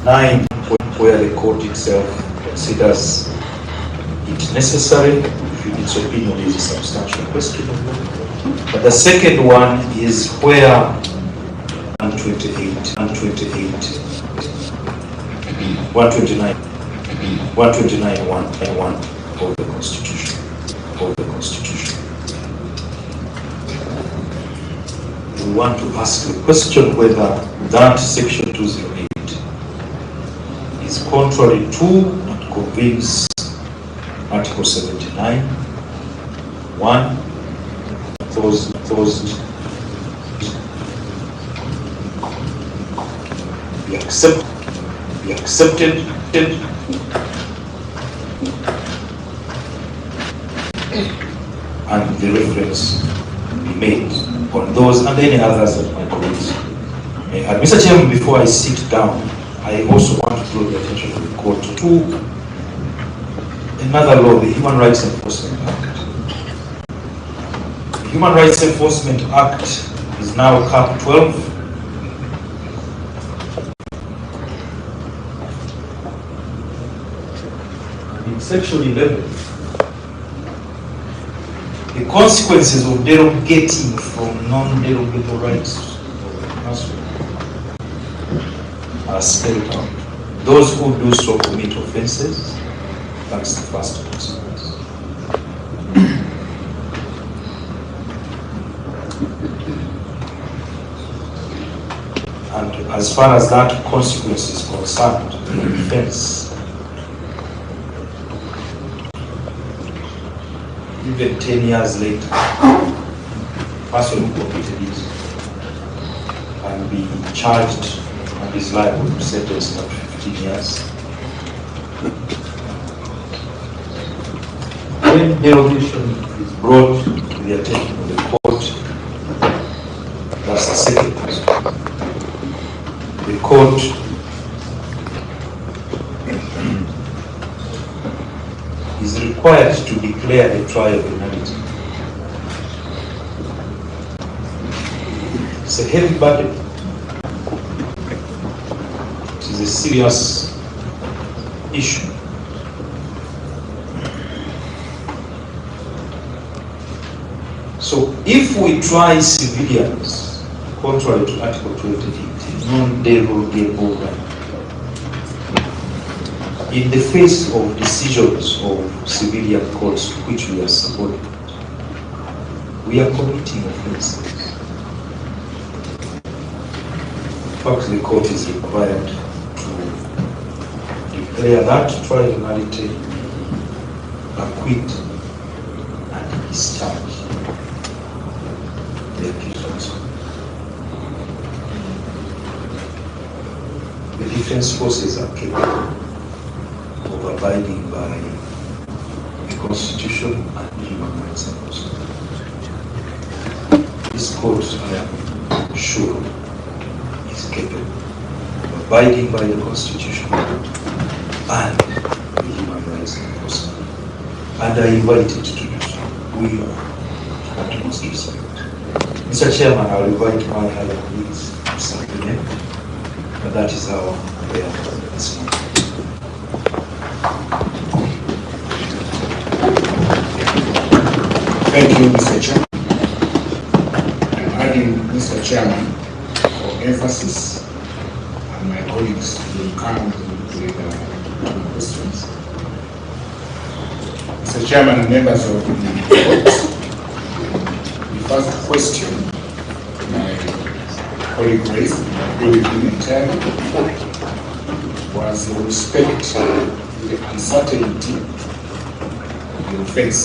9, where the court itself considers it necessary, if in its opinion is a substantial question. But the second one is where 129 of the Constitution. We want to ask the question whether that section 208 is contrary to and contravenes Article 79, 1, those be accepted, and the reference be made on those and any others that my colleagues may add. Mr. Chairman, before I sit down, I also want to draw the attention of the court to another law, the Human Rights Enforcement Act. The Human Rights Enforcement Act is now Cap 12. In Section 11, the consequences of derogating from non-derogable rights are spelled out. Those who do so commit offenses. That's the first consequence. And as far as that consequence is concerned, the offense, even 10 years later, the person who committed it can be charged and is liable to sentence up to 15 years. When derogation is brought to the attention of the court, that's the second consequence. The court is required to declare a trial of nullity. It's a heavy burden. It is a serious issue. So if we try civilians, contrary to Article 28, non-derogable right, in the face of decisions of civilian courts to which we are subordinate, we are committing offenses. In fact, the court is required to declare that trial nullity, acquit, and discharge the accused. The defense forces are capable of abiding by the Constitution and human rights enforcement. This court, I am sure, is capable of abiding by the Constitution and the human rights enforcement. And I invite it to do so. We must do so. Mr. Chairman, I'll invite my other colleagues to supplement, but that is how we are this morning. Thank you, Mr. Chairman. I'm adding, Mr. Chairman, for emphasis, and my colleagues will come with questions. Mr. Chairman, members of the court, the first question my colleague raised, I agree with him entirely, was in respect to the uncertainty of the offense,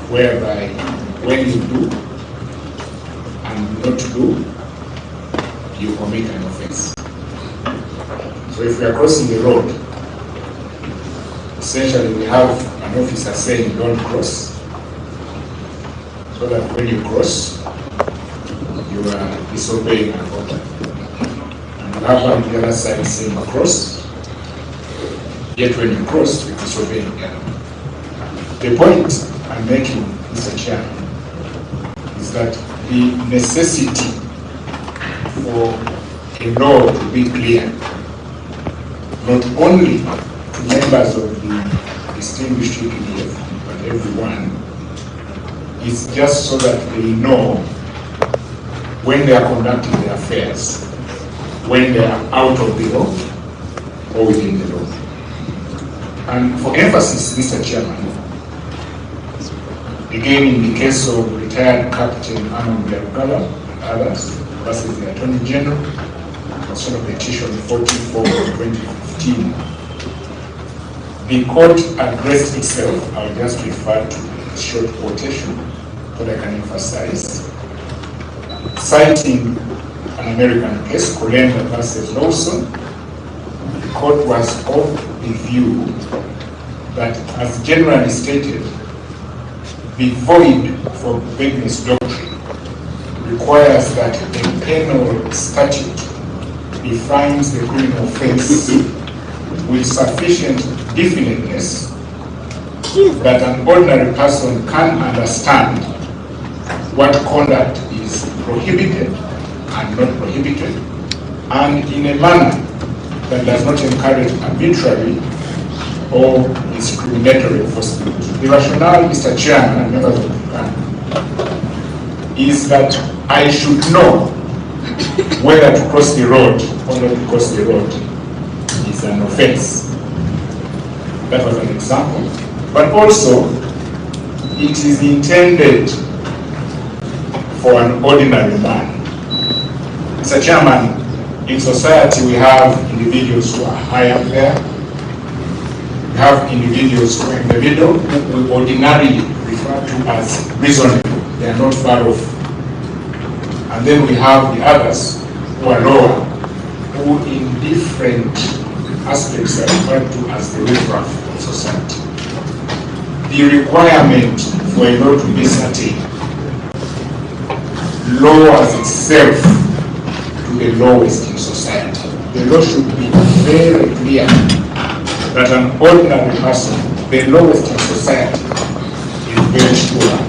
whereby when you do and not do, you commit an offense. So if we are crossing the road, essentially we have an officer saying don't cross, so that when you cross, you are disobeying an order. And you have one on the other side saying cross, yet when you cross, you are disobeying the other. The point I'm making, Mr. Chairman, is that the necessity for a law to be clear, not only to members of the distinguished UPDF, but everyone, is just so that they know when they are conducting their affairs, when they are out of the law or within the law. And for emphasis, Mr. Chairman, again in the case of retired Captain Arnold Uganda and others versus the Attorney General, concerning petition 44 of 2015, the court addressed itself. I'll just refer to a short quotation that I can emphasize. Citing an American case, Colenda versus Lawson, the court was of the view that, as generally stated, the void for vagueness doctrine requires that a penal statute defines the criminal offense with sufficient definiteness that an ordinary person can understand what conduct is prohibited and not prohibited, and in a manner that does not encourage arbitrary or discriminatory enforcement. The rationale, Mr. Chairman and members of the panel, is that I should know whether to cross the road or not to cross the road is an offense. That was an example. But also, it is intended for an ordinary man. Mr. Chairman, in society we have individuals who are high up there. We have individuals who are in the middle, who we ordinarily refer to as reasonable. They are not far off. And then we have the others who are lower, who in different aspects are referred to as the riffraff of society. The requirement for a law to be certain lowers itself to the lowest in society. The law should be very clear that an ordinary person, the lowest in society, is very sure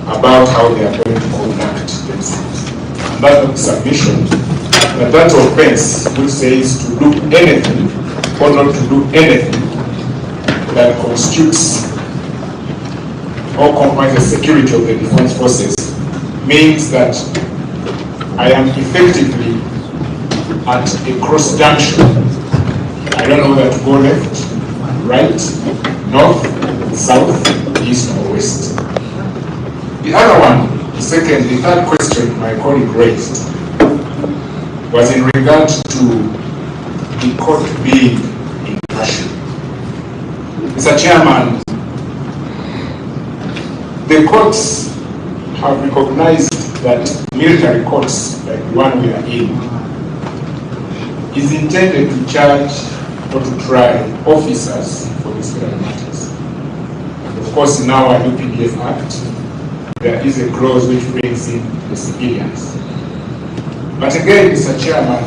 about how they are going to conduct themselves. And that's the submission that offense, which says to do anything or not to do anything that constitutes or compromises the security of the defense forces, means that I am effectively at a cross junction. I don't know whether to go left, right, north, south, east, or west. The other one, the third question my colleague raised was in regard to the court being in Russia. Mr. Chairman, the courts have recognized that military courts, like the one we are in, is intended to charge or to try officers for disciplinary matters. Of course, in our UPDF Act, there is a clause which brings in the civilians. But again, Mr. Chairman,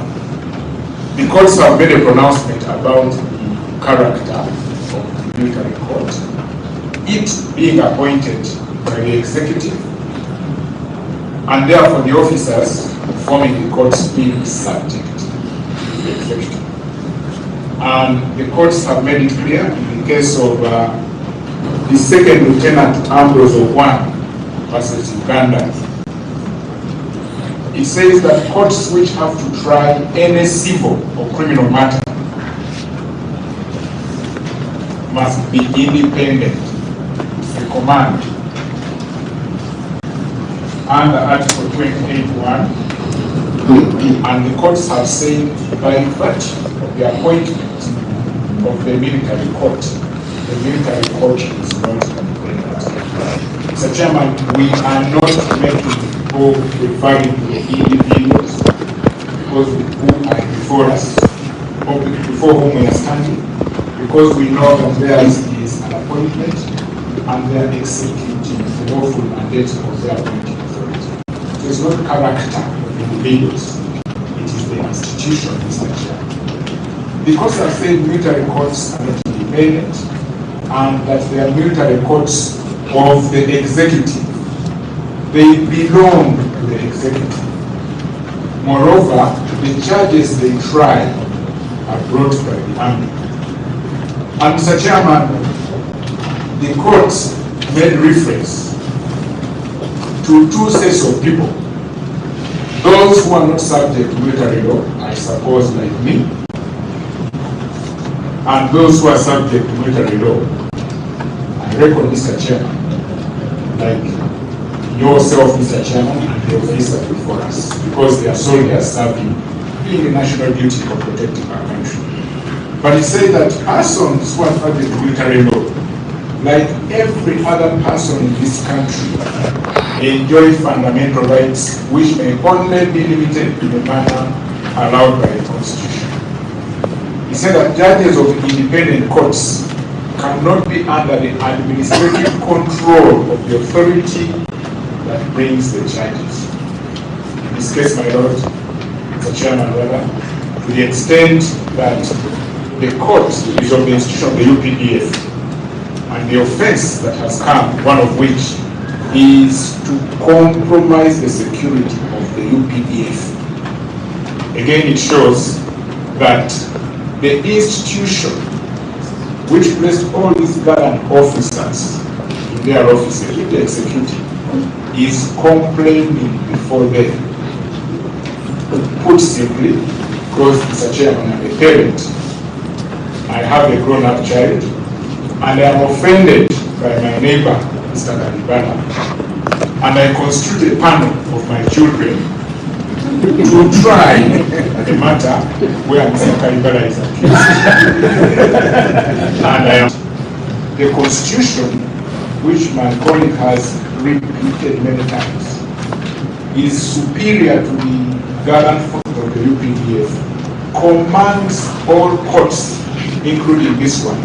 the courts have made a pronouncement about the character of the military court, it being appointed by the executive, and therefore the officers forming the courts being subject to the executive. And the courts have made it clear in the case of the second Lieutenant Ambrose of One versus Uganda. It says that courts which have to try any civil or criminal matter must be independent. The command under Article 28(1), and the courts have said by virtue of the appointment of the military court is not independent. Mr. Chairman, we are not making or referring to the individuals because who are before us, or before whom we are standing, because we know that theirs is an appointment and they are executing the lawful mandate of their appointing authority. So it's not character of individuals, it is the institution, Mr. Chairman. Because I've said military courts are not independent and that they are military courts of the executive, they belong to the executive. Moreover, the charges they try are brought by the army. And Mr. Chairman, the court made reference to two sets of people. Those who are not subject to military law, I suppose like me, and those who are subject to military law. I reckon, Mr. Chairman, like yourself, Mr. Chairman, and the officer before us, because they are soldiers serving in the national duty of protecting our country. But he said that persons who are subject to military law, like every other person in this country, enjoy fundamental rights which may only be limited in the manner allowed by the Constitution. He said that judges of independent courts cannot be under the administrative control of the authority that brings the charges. In this case, my Lord, Mr. Chairman, rather, to the extent that the court is of the institution of the UPDF, and the offense that has come, one of which is to compromise the security of the UPDF. Again, it shows that the institution which placed all these guard officers in their offices, with the executive, is complaining before them. Put simply, because Mr. Chairman, I'm a parent, I have a grown-up child, and I am offended by my neighbor, Mr. Kalibala, and I constitute a panel of my children to try the matter where Mr. Kalibala is accused. And I am the Constitution, which my colleague has repeated many times, is superior to the guardian force of the UPDF, commands all courts, including this one,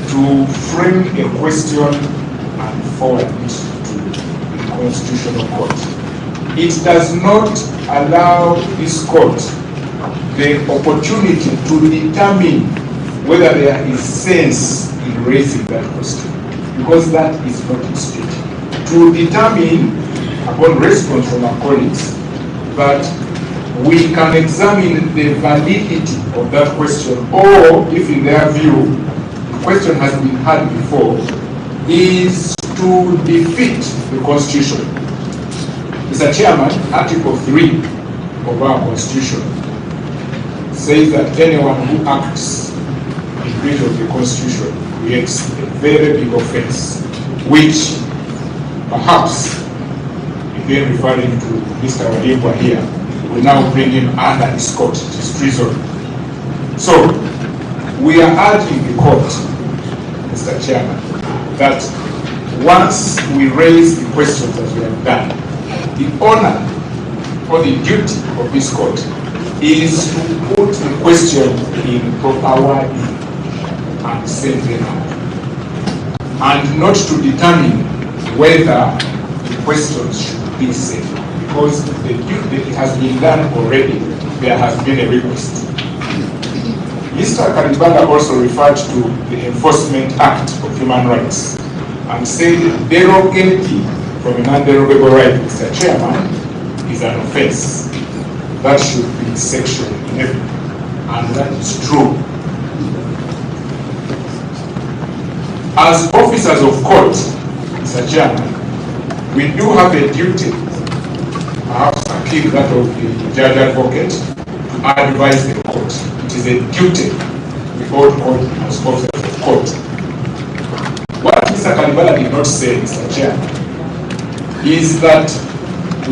to frame a question and forward it to the Constitutional Court. It does not allow this court the opportunity to determine whether there is sense in raising that question, because that is not its duty. To determine, upon response from our colleagues, that we can examine the validity of that question, or if in their view the question has been had before, is to defeat the Constitution. Mr. Chairman, Article 3 of our Constitution says that anyone who acts in breach of the Constitution creates a very big offense, which perhaps, again referring to Mr. Wadibwa here, will now bring him under this court. It is treason. So, we are urging the court, Mr. Chairman, that once we raise the questions that we have done, the honor or the duty of this court is to put the question in proper wording and send them out, and not to determine whether the questions should be sent, because the duty it has been done already. There has been a request. Mr. Kalibala also referred to the Enforcement Act of Human Rights and said derogating from an underogable right, Mr. Chairman, is an offense. That should be Section 11, and that is true. As officers of court, Mr. Chairman, we do have a duty, perhaps akin that of the judge advocate, to advise the court. It is a duty we all court as officers of court. What Mr. Kalibala did not say, Mr. Chairman, is that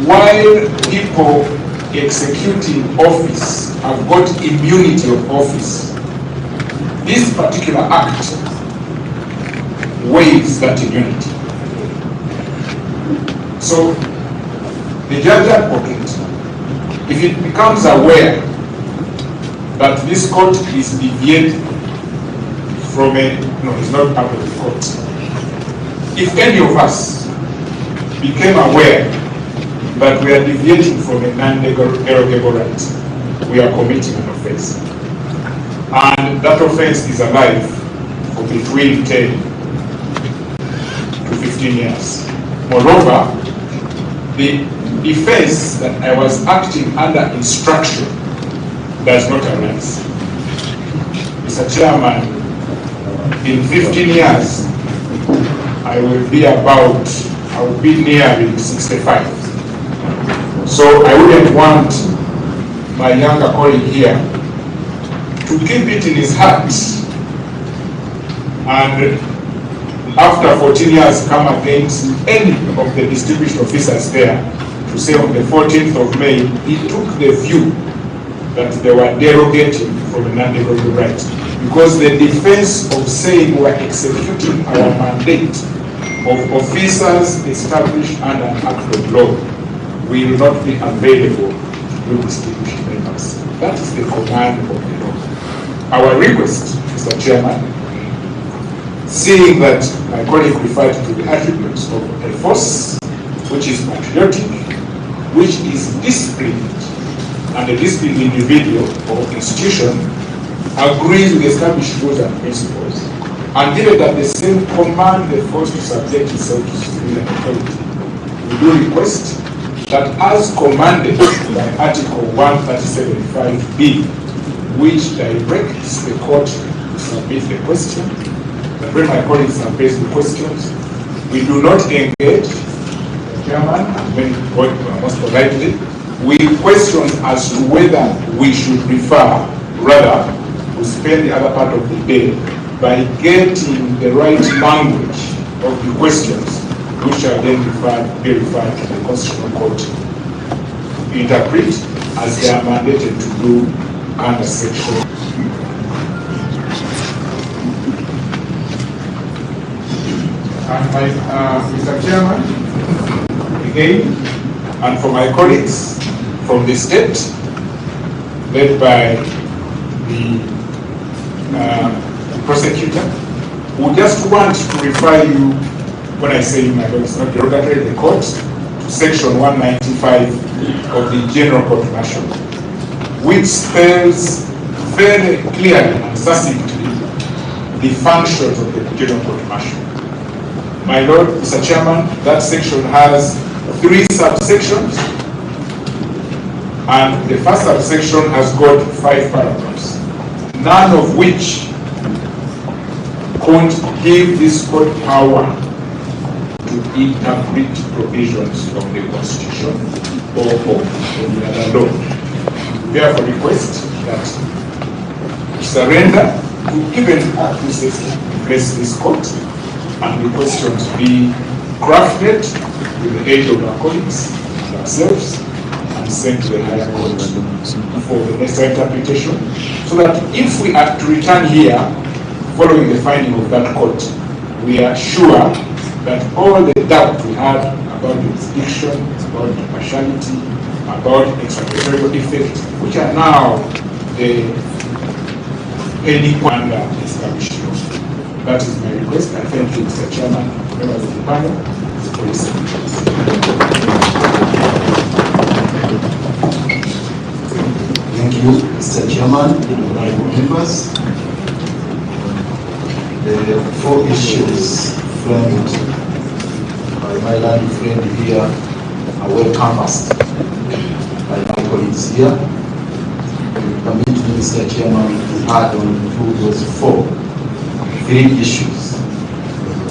while people executing office have got immunity of office, this particular act waives that immunity. So, the judge advocate, if it becomes aware that this court is deviating from it's not part of the court. If any of us became aware that we are deviating from a non-derogable right, we are committing an offense. And that offense is alive for between 10 to 15 years. Moreover, the defense that I was acting under instruction does not arise. Mr. Chairman, in 15 years, I will be nearly 65. So I wouldn't want my younger colleague here to keep it in his heart and after 14 years come against any of the distinguished officers there to say on the 14th of May, he took the view that they were derogating from a non-derogatory right. Because the defense of saying we're executing our mandate of officers established under an act of law will not be available to distinguished members. That is the command of the law. Our request, Mr. Chairman, seeing that my colleague referred to the attributes of a force which is patriotic, which is disciplined, and a disciplined individual or institution agrees with established rules and principles, and given that the same command the force to subject itself to civilian authority, we do request that as commanded by Article 137(5)(b), which directs the court to submit the question, that when my colleagues have raised the questions, we do not engage the chairman, and most politely, we question as to whether we should refer, rather, we spend the other part of the day by getting the right language of the questions, which are then be referred to the Constitutional Court to interpret as they are mandated to do under section. Mr. Chairman, again, and for my colleagues from the state, led by the prosecutor, who just want to refer you, when I say my God, it's not derogatory, the court, to section 195 of the General Court Martial, which spells very clearly and succinctly the functions of the General Court Martial. My Lord, Mr. Chairman, that section has 3 subsections, and the first subsection has got 5 paragraphs, none of which could give this court power to interpret provisions of the Constitution or of the other law. Therefore, request that surrender to even address this court, and the questions be crafted with the aid of our colleagues and ourselves and sent to the higher court for the next interpretation, so that if we are to return here following the finding of that court, we are sure that all the doubt we had about jurisdiction, about partiality, about extraterritorial effect, which are now the pending under established law. That is my request. I thank you, Mr. Chairman, members of the panel, for listening. Thank you, Mr. Chairman, honorable members. The 4 issues framed by my learned friend here are well canvassed by my colleagues here. Permit me, Mr. Chairman, to add on to those 3 issues.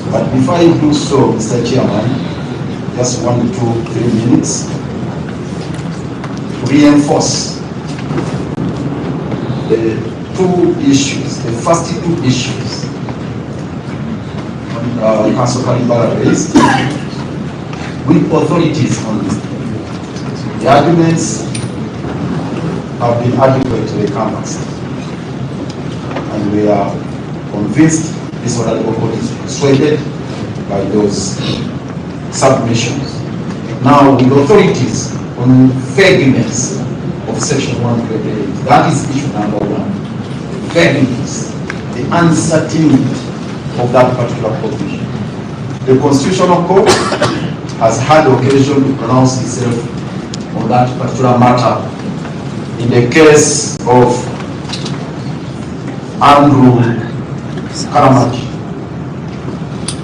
But before I do so, Mr. Chairman, just 1 to 3 minutes to reinforce the 2 issues, the first 2 issues Council Kalibara raised with authorities on this. The arguments have been adequately canvassed, and we are convinced this honorable court is persuaded by those submissions. Now, with authorities on vagueness of section 128, that is issue number 1. The vagueness, the uncertainty of that particular provision. The Constitutional Court has had occasion to pronounce itself on that particular matter in the case of Andrew Karamaki.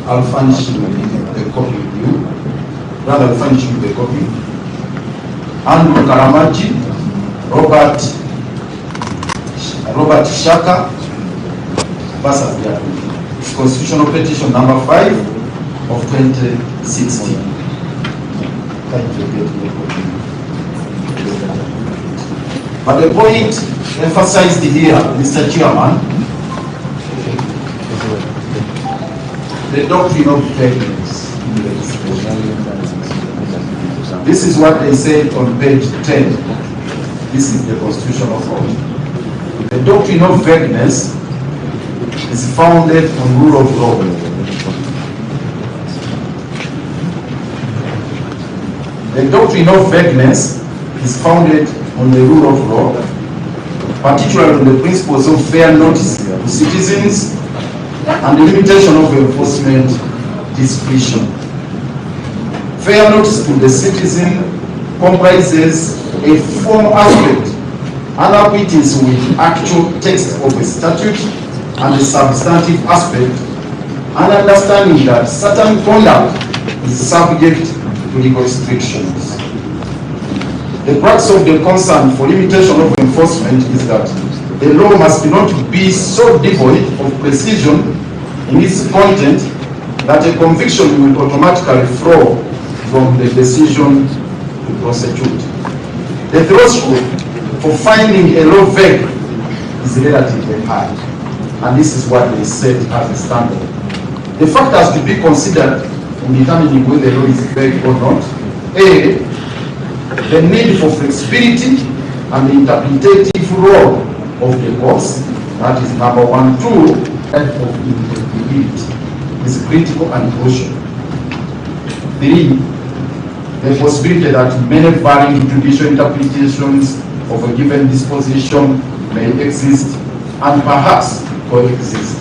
I'll furnish you the copy with you. Rather, I'll furnish you the copy. Andrew Karamachi, Robert Shaka versus the Constitutional Petition number 5 of 2016. But the point emphasized here, Mr. Chairman, the doctrine of vagueness. This is what they said on page 10. This is the constitutional court. The doctrine of vagueness is founded on rule of law. The doctrine of vagueness is founded on the rule of law, particularly on the principles of fair notice to citizens and the limitation of enforcement discretion. Fair notice to the citizen comprises a formal aspect and acquaintance with actual text of a statute and the substantive aspect, and understanding that certain conduct is subject to legal restrictions. The crux of the concern for limitation of enforcement is that the law must not be so devoid of precision in its content that a conviction will automatically flow from the decision to prosecute. The threshold for finding a law vague is relatively high, and this is what they set as a standard. The factors to be considered in determining whether the law is vague or not: A, the need for flexibility and the interpretative role of the courts, that is number 1. 2, and of intelligibility is critical and crucial. 3, the possibility that many varying judicial interpretations of a given disposition may exist and perhaps coexist.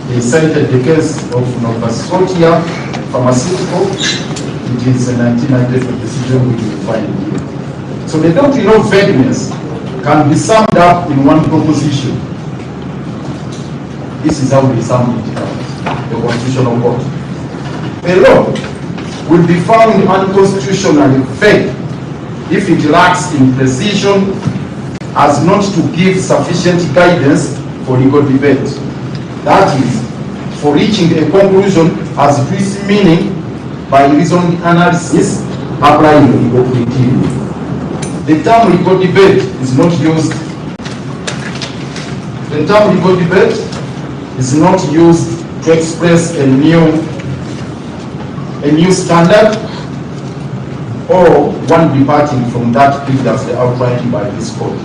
They cited the case of Nova Scotia Pharmaceutical. It is a 1994 decision which we find here. So the doctrine of vagueness can be summed up in one proposition. This is how they sum it up, the Constitutional Court. A law will be found unconstitutionally vague if it lacks in precision as not to give sufficient guidance for legal debate. That is, for reaching a conclusion as to its meaning by reasoned analysis applying legal criteria. The term legal debate is not used. The term legal debate is not used to express a new standard or one departing from that previously outlined by this court.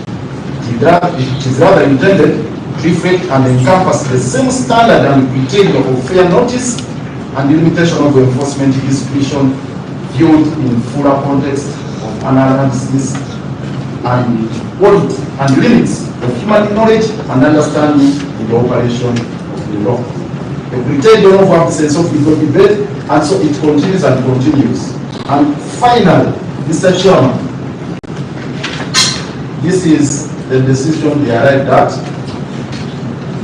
It is rather intended to reflect and encompass the same standard and criteria of fair notice and the limitation of enforcement discretion viewed in fuller context of analysis and quality and limits of human knowledge and understanding in the operation of the law. The criteria of absence of legal debate, and so it continues and continues. And finally, Mr. Chairman, this is the decision they arrived at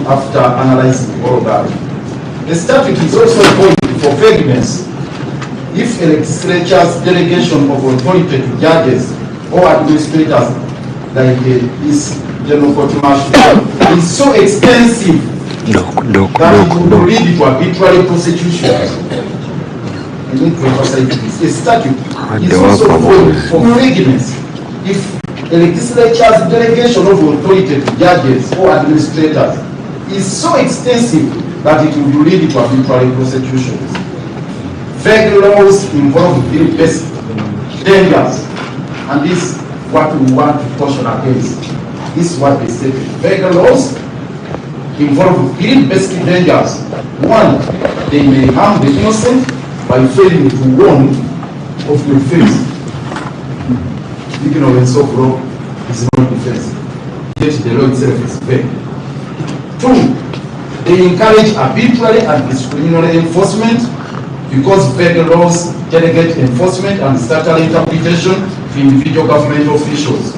after analyzing all of that. The statute is also void for vagueness if a legislature's delegation of authority to judges or administrators, like this general court martial, is so extensive that it would lead to arbitrary prosecutions. I need to emphasize this. The statute is also void for vagueness if a legislature's delegation of authority to judges or administrators is so extensive that it will lead to arbitrary prosecutions. Vague laws involve very basic dangers, and this is what we want to caution against. This is what they say. Vague laws involve very basic dangers. 1, they may harm the innocent by failing to warn of the offense. Ignorance of law is not defense, yet the law itself is vague. 2, they encourage arbitrary and discriminatory enforcement because vague laws delegate enforcement and statutory interpretation to individual government officials.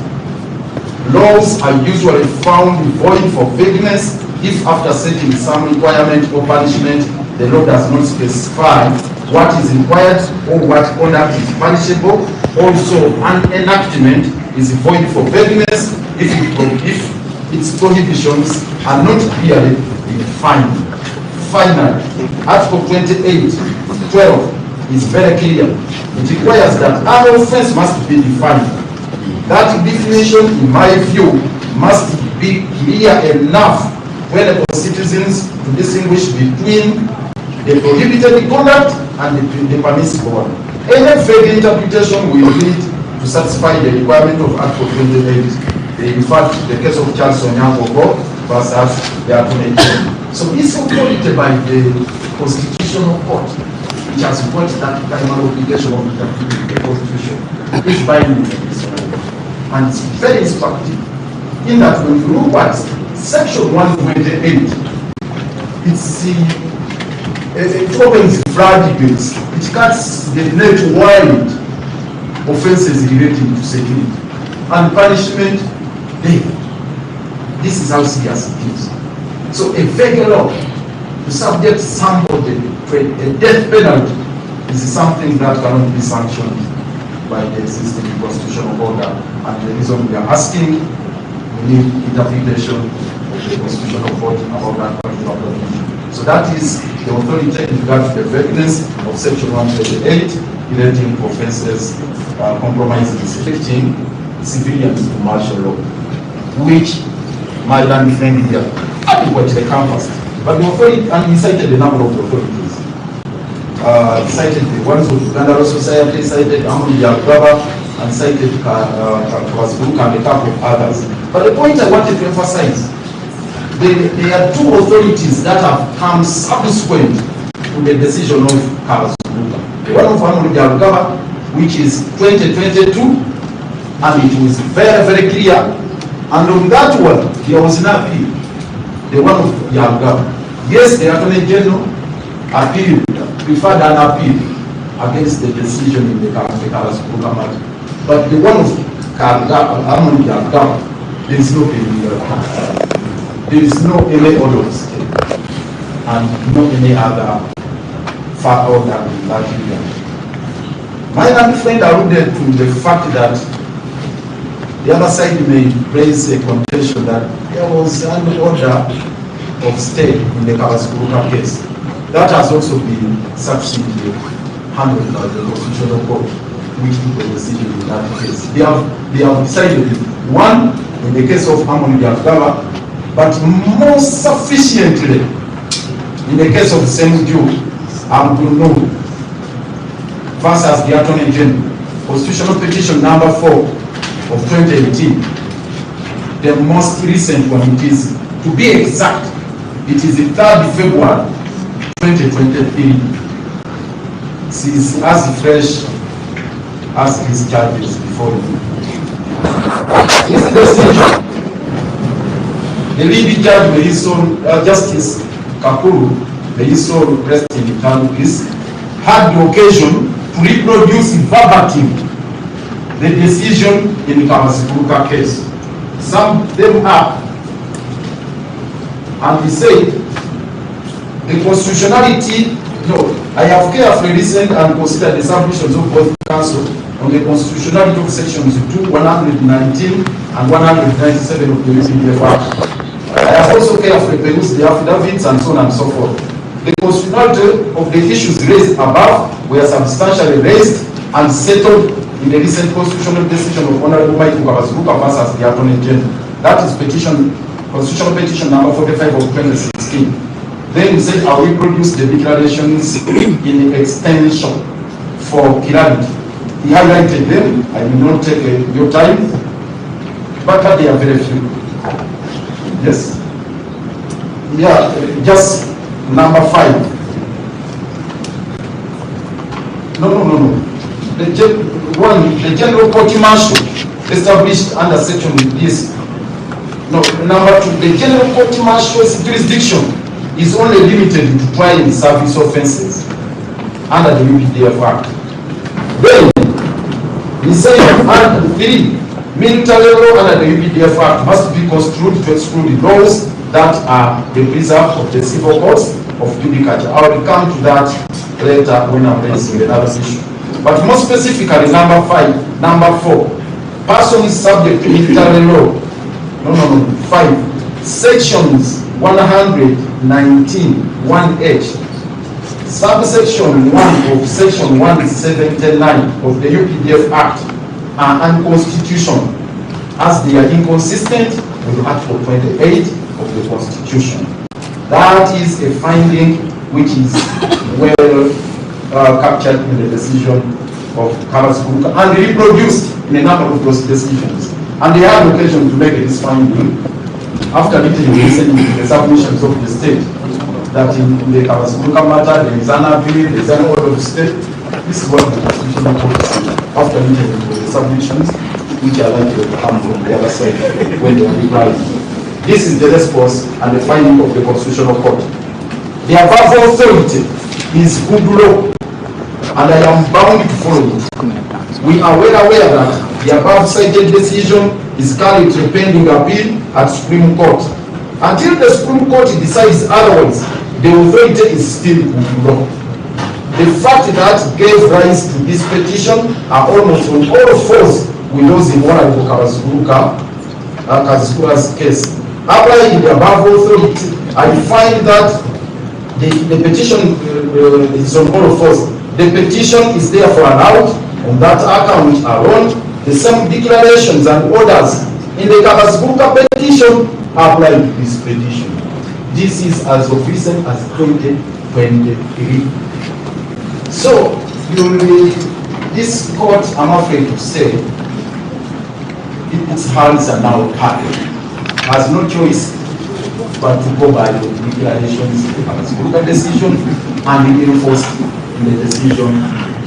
Laws are usually found void for vagueness if after setting some requirement or punishment, the law does not specify what is required or what conduct is punishable. Also, an enactment is void for vagueness if its prohibitions are not clearly defined. Finally, Article 28(12) is very clear. It requires that an offense must be defined. That definition, in my view, must be clear enough for citizens to distinguish between the prohibited conduct and the permissible one. Any vague interpretation will lead to satisfy the requirement of Article 28. In fact, the case of Charles Onyango versus the Attorney General. So it's authority by the Constitutional Court, which has got that primary obligation of interpreting the Constitution. It's binding, and it's very instructive. In that, when you look at Section 128, it's it opens floodgates. It cuts the net wide offenses relating to security and punishment. This is how serious it is. So a vague law to subject somebody to a death penalty is something that cannot be sanctioned by the existing constitutional order. And the reason we are asking, we need interpretation of the constitutional court about that particular provision. So that is the authority in regard to the vagueness of Section 138 relating to offences compromising civilians to martial law, which my land friend here adequate the campus. But the authority, and he cited a number of authorities. Cited the ones with Uganda Society, cited Uganda, and cited Kwazulu and a couple of others. But the point I wanted to emphasize, there are two authorities that have come subsequent to the decision of Kwazulu. One of Uganda, which is 2022, and it was very, very clear. And on that one, there was an appeal. The one of Uganda. Yes, the Attorney General appealed, preferred an appeal against the decision in the Kwazulu matter. But the one of Uganda, there is no appeal. There is no any other state and no any other far order in that region. My friend alluded to the fact that the other side may raise a contention that there was an order of stay in the Kwazulu case. That has also been subsequently handled by the Constitutional Court, which took a decision in that case. They have decided one in the case of Harmony Abdallah, but more sufficiently in the case of Senju Abdulno versus the Attorney General, Constitutional Petition number 4 of 2018, the most recent one. It is, to be exact, it is the 3rd February 2023. It is as fresh as his charges before you. This decision, the leading judge, may his soul, Justice Kakuru, may his soul rest in eternal peace, had the occasion to reproduce verbatim the decision in the Kwazulu case. Sum them up, and he said, the constitutionality, no, I have carefully listened and considered the submissions of both counsel on the constitutionality of sections 119 and 197 of the UPDF Act. I have also carefully perused the affidavits and so on and so forth. The constitutionality of the issues raised above were substantially raised and settled in the recent constitutional decision of Honorable Michael Kwazulu versus the Attorney General. That is constitutional petition number 45 of 2016. Then he said, I will produce the declarations in extension for clarity. He highlighted them. I will not take your time, but they are very few. Yes. Yeah, just number 5. No. The General Court Martial established under section this. No, number 2. The General Court Martial's jurisdiction is only limited to trying service offences under the UPDF Act. Then, he said, Article 3, military law under the UPDF Act must be construed to exclude laws that are the preserve of the civil courts of judicature. I will come to that later when I'm raising another issue. But more specifically, number 4, persons subject to military law. 5. Sections 119, 1H, subsection 1 of section 179 of the UPDF Act are unconstitutional, as they are inconsistent with Article 28 of the Constitution. That is a finding which is well captured in the decision of Kabaskuruka and reproduced in a number of those decisions. And they had occasion to make this finding after meeting the submissions of the state that in the Kabaskuruka matter there is an appeal, there is an order of state. This is what the Constitutional Court said after meeting the submissions, which are likely to come from the other side when they are replied. This is the response and the finding of the Constitutional Court. The above authority is good law, and I am bound to follow it. We are well aware that the above cited decision is currently pending appeal at Supreme Court. Until the Supreme Court decides otherwise, the authority is still good law. The fact that gave rise to this petition are almost on all fours with those in Honorable Kazikura's case. Applying the above authority, I find that the petition is on all fours. The petition is therefore allowed on that account alone. The same declarations and orders in the Kabaskuruka petition apply to this petition. This is as of recent as 2023. So, this court, I'm afraid to say, its hands are now tied. Has no choice but to go by the declarations of the Kabaskuruka decision and reinforced in the decision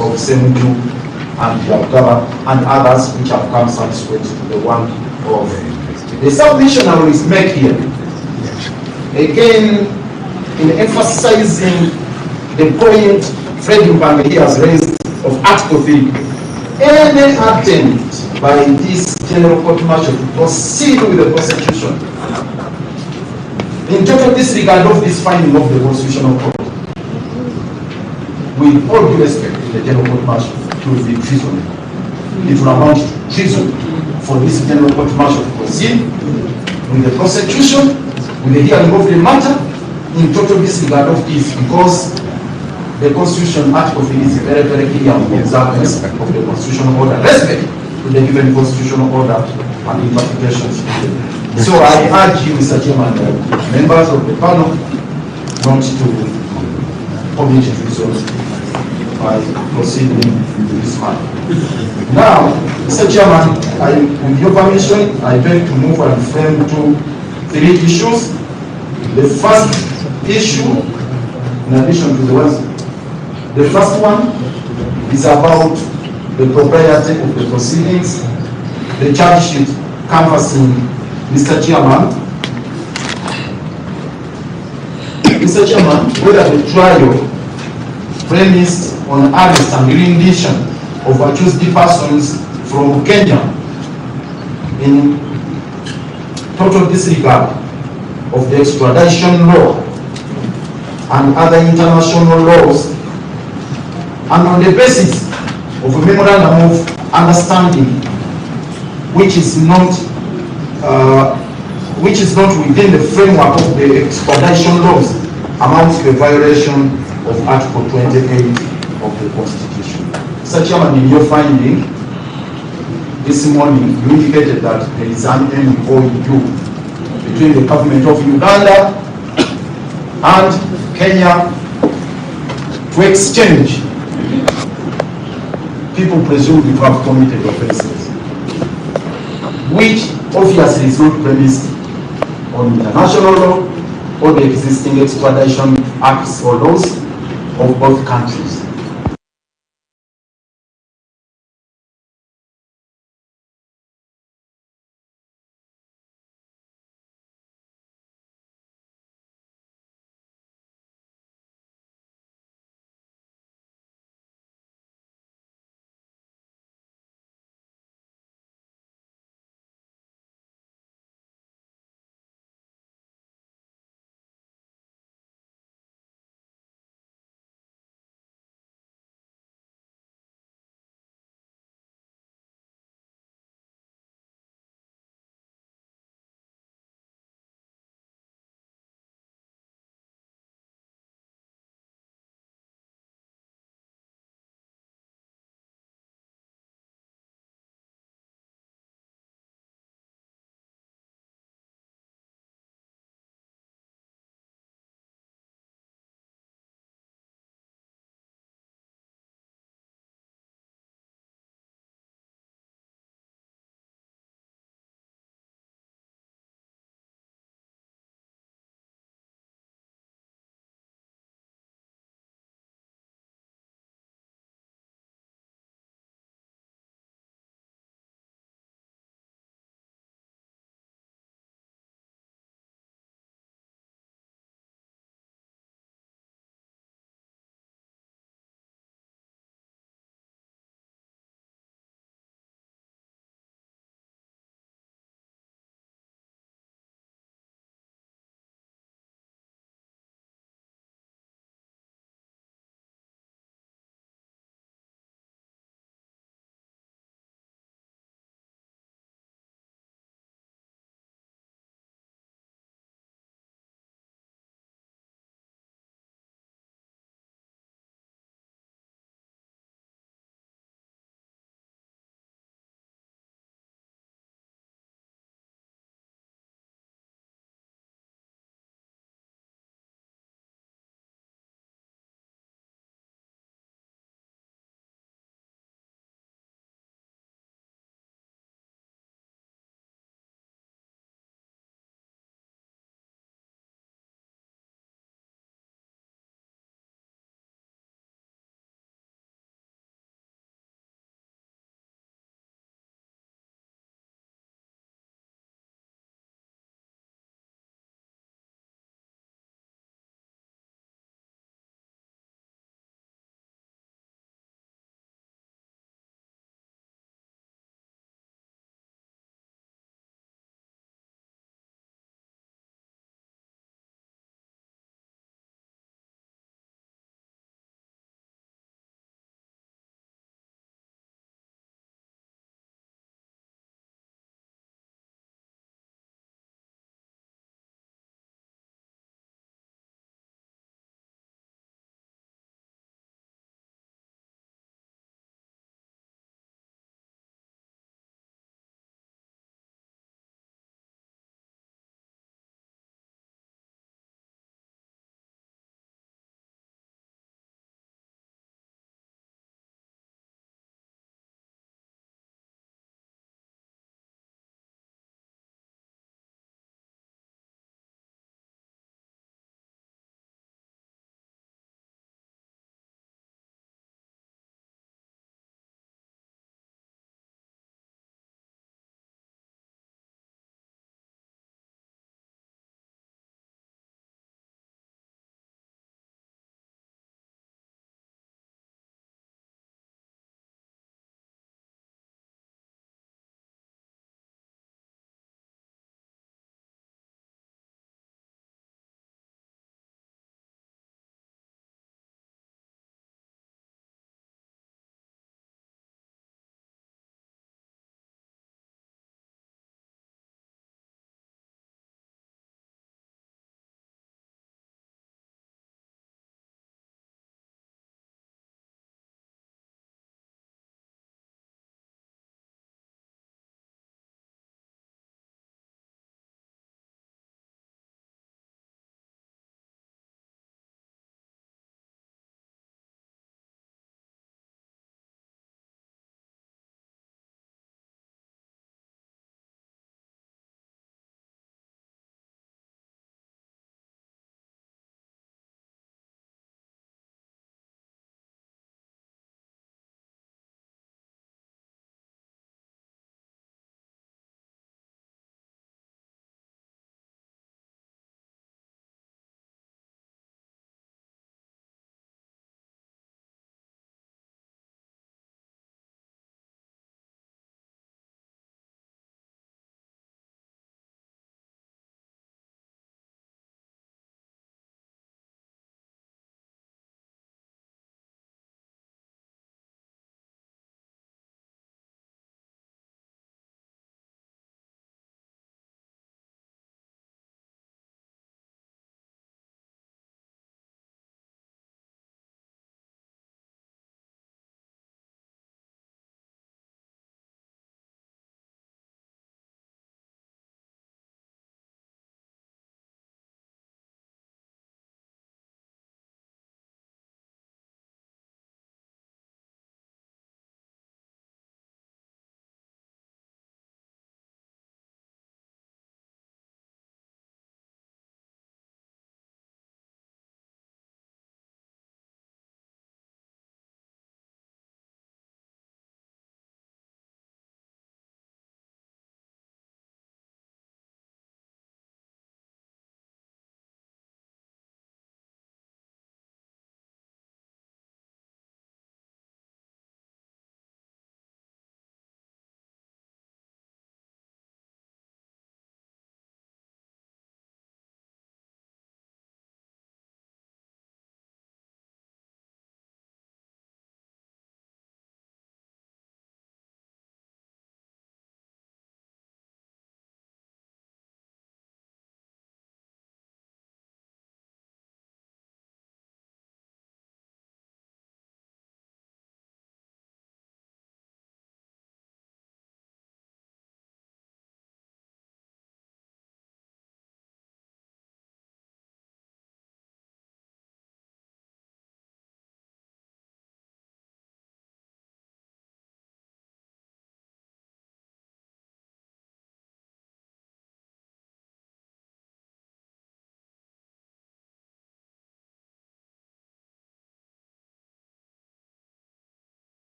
of Semuju and Uganda and others which have come subsequent to the one of the submission I will make here. Again, in emphasizing the point Fred Mbange has raised of Article 3, any attempt by this General Court Martial to proceed with the prosecution in total disregard of this finding of the Constitutional Court, with all due respect to the General Court Martial, to be treason. It will amount to treason for this General Court Martial to proceed with the prosecution, with the hearing of the matter, in total disregard of this, because the Constitution Article 3 is very, very clear on the observance of the constitutional order, respect to the given constitutional order and interpretations. So I urge you, Mr. Chairman, members of the panel, not to commit treason by proceeding in this manner. Now, Mr. Chairman, with your permission, I beg to move and frame to 3 issues. The first issue, in addition to the ones, the first one is about the propriety of the proceedings, the charge sheet canvassing Mr. Chairman. Mr. Chairman, whether the trial premised on arrest and rendition of accused persons from Kenya in total disregard of the extradition law and other international laws, and on the basis of a memorandum of understanding which is not within the framework of the extradition laws, amounts to a violation of Article 28 of the Constitution. Mr. Chairman, in your finding this morning, you indicated that there is an MOU between the government of Uganda and Kenya to exchange people presumed to have committed offenses, which obviously is not premised on international law or the existing extradition acts or laws of both countries.